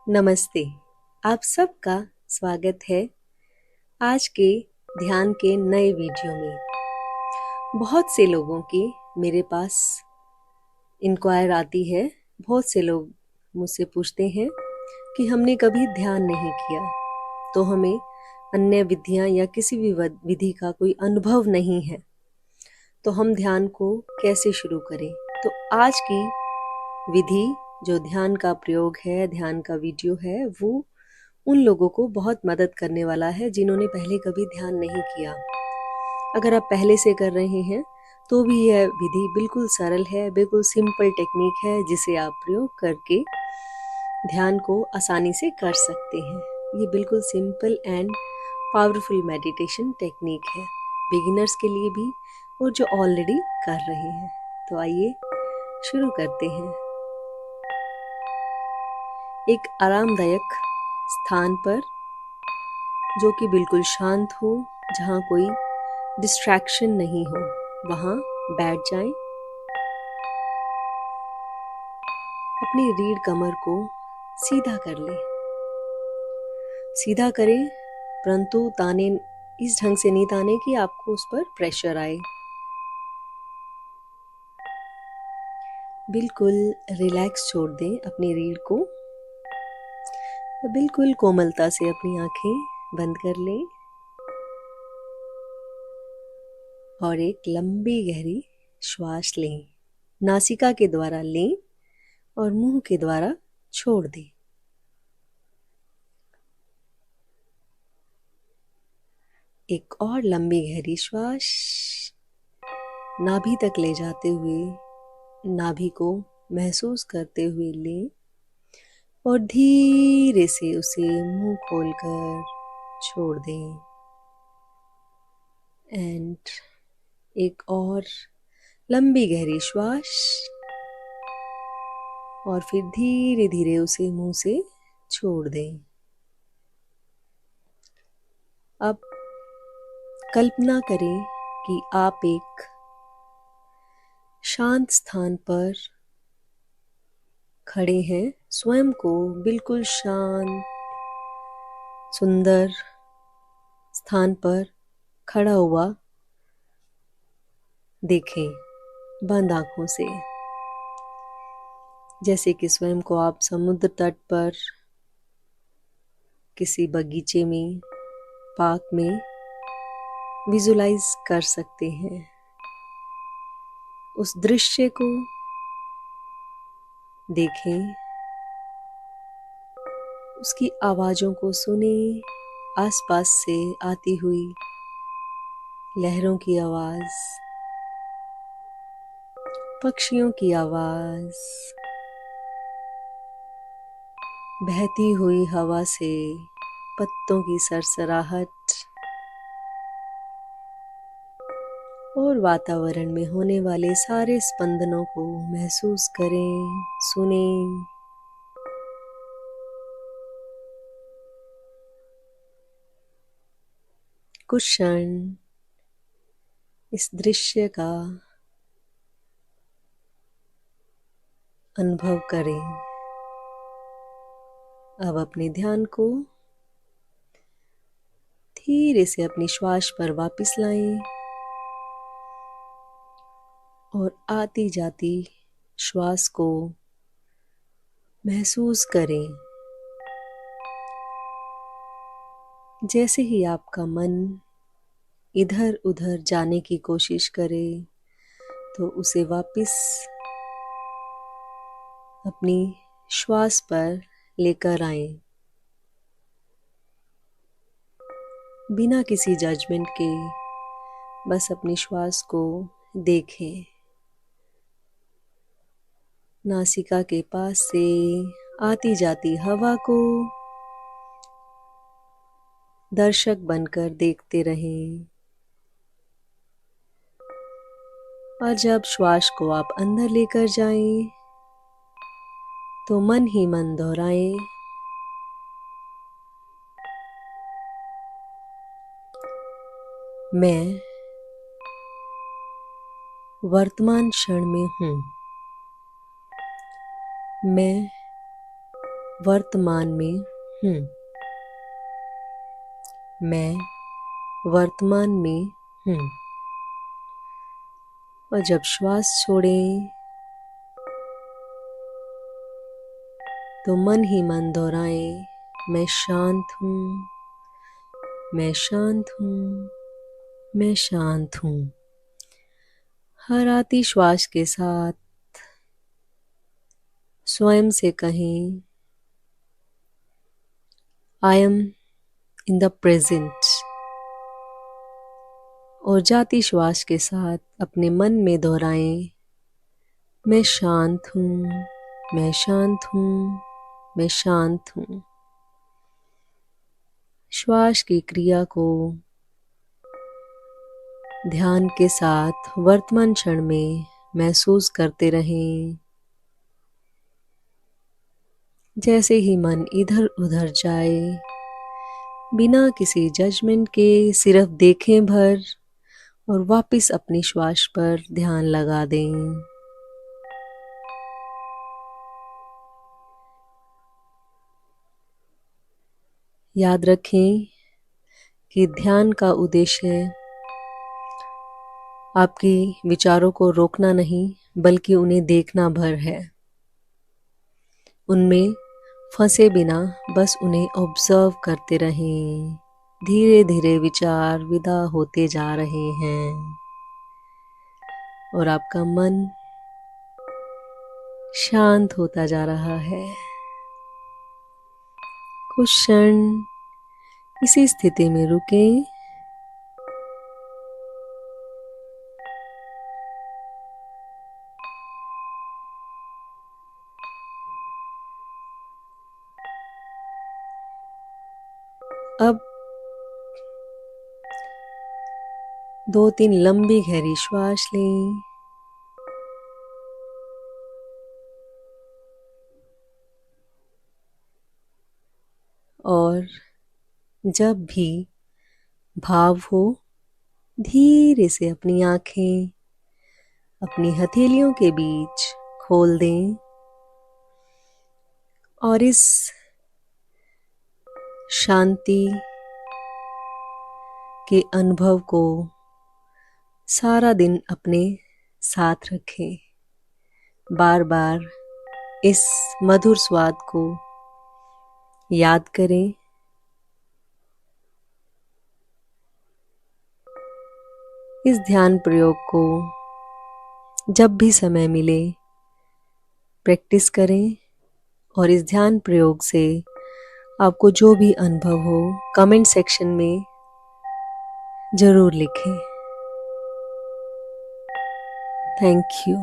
नमस्ते। आप सबका स्वागत है आज के ध्यान के नए वीडियो में। बहुत से लोगों की मेरे पास इंक्वायर आती है। बहुत से लोग मुझसे पूछते हैं कि हमने कभी ध्यान नहीं किया, तो हमें अन्य विधियां या किसी भी विधि का कोई अनुभव नहीं है, तो हम ध्यान को कैसे शुरू करें। तो आज की विधि जो ध्यान का प्रयोग है, ध्यान का वीडियो है, वो उन लोगों को बहुत मदद करने वाला है जिन्होंने पहले कभी ध्यान नहीं किया। अगर आप पहले से कर रहे हैं तो भी यह विधि बिल्कुल सरल है, बिल्कुल सिंपल टेक्निक है जिसे आप प्रयोग करके ध्यान को आसानी से कर सकते हैं। ये बिल्कुल simple and powerful meditation technique है, बिगिनर्स के लिए भी और जो ऑलरेडी कर रहे हैं। तो आइए शुरू करते हैं। एक आरामदायक स्थान पर जो कि बिल्कुल शांत हो, जहाँ कोई डिस्ट्रैक्शन नहीं हो, वहाँ बैठ जाएं। अपनी रीढ़ कमर को सीधा कर लें। सीधा करें, परंतु ताने इस ढंग से नहीं ताने कि आपको उस पर प्रेशर आए। बिल्कुल रिलैक्स छोड़ दें अपनी रीढ़ को। बिल्कुल कोमलता से अपनी आंखें बंद कर लें और एक लंबी गहरी श्वास लें। नासिका के द्वारा लें और मुंह के द्वारा छोड़ दें। एक और लंबी गहरी श्वास नाभि तक ले जाते हुए, नाभि को महसूस करते हुए लें और धीरे से उसे मुंह खोलकर छोड़ दें। एंड एक और लंबी गहरी श्वास और फिर धीरे धीरे उसे मुंह से छोड़ दें। अब कल्पना करें कि आप एक शांत स्थान पर खड़े हैं। स्वयं को बिल्कुल शांत सुंदर स्थान पर खड़ा हुआ देखें, बंद आंखों से। जैसे कि स्वयं को आप समुद्र तट पर, किसी बगीचे में, पार्क में विजुलाइज कर सकते हैं। उस दृश्य को देखें, उसकी आवाजों को सुने, आसपास से आती हुई लहरों की आवाज, पक्षियों की आवाज, बहती हुई हवा से पत्तों की सरसराहट और वातावरण में होने वाले सारे स्पंदनों को महसूस करें, सुनें। कुछ क्षण इस दृश्य का अनुभव करें। अब अपने ध्यान को धीरे से अपनी श्वास पर वापस लाएं और आती जाती श्वास को महसूस करें। जैसे ही आपका मन इधर उधर जाने की कोशिश करे, तो उसे वापस अपनी श्वास पर लेकर आएं, बिना किसी जजमेंट के। बस अपनी श्वास को देखें। नासिका के पास से आती जाती हवा को दर्शक बनकर देखते रहें और जब श्वास को आप अंदर लेकर जाएं, तो मन ही मन दोहराएं, मैं वर्तमान क्षण में हूँ। मैं वर्तमान में हूँ। मैं वर्तमान में हूँ। और जब श्वास छोड़ें तो मन ही मन दोहराएं, मैं शांत हूँ, मैं शांत हूँ, मैं शांत हूँ। हर आती श्वास के साथ स्वयं से कहें, I am in the present. और जाती श्वास के साथ अपने मन में दोहराएं, मैं शांत हूँ, मैं शांत हूँ, मैं शांत हूँ। श्वास की क्रिया को ध्यान के साथ वर्तमान क्षण में महसूस करते रहें। जैसे ही मन इधर उधर जाए, बिना किसी जजमेंट के सिर्फ देखें भर और वापस अपनी श्वास पर ध्यान लगा दें। याद रखें कि ध्यान का उद्देश्य आपके विचारों को रोकना नहीं, बल्कि उन्हें देखना भर है। उनमें फंसे बिना बस उन्हें ऑब्जर्व करते रहें। धीरे धीरे विचार विदा होते जा रहे हैं और आपका मन शांत होता जा रहा है। कुछ क्षण इसी स्थिति में रुकें। अब 2-3 लंबी गहरी श्वास लें और जब भी भाव हो, धीरे से अपनी आंखें अपनी हथेलियों के बीच खोल दें और इस शांति के अनुभव को सारा दिन अपने साथ रखें। बार बार इस मधुर स्वाद को याद करें। इस ध्यान प्रयोग को जब भी समय मिले प्रैक्टिस करें और इस ध्यान प्रयोग से आपको जो भी अनुभव हो कमेंट सेक्शन में ज़रूर लिखें। Thank you.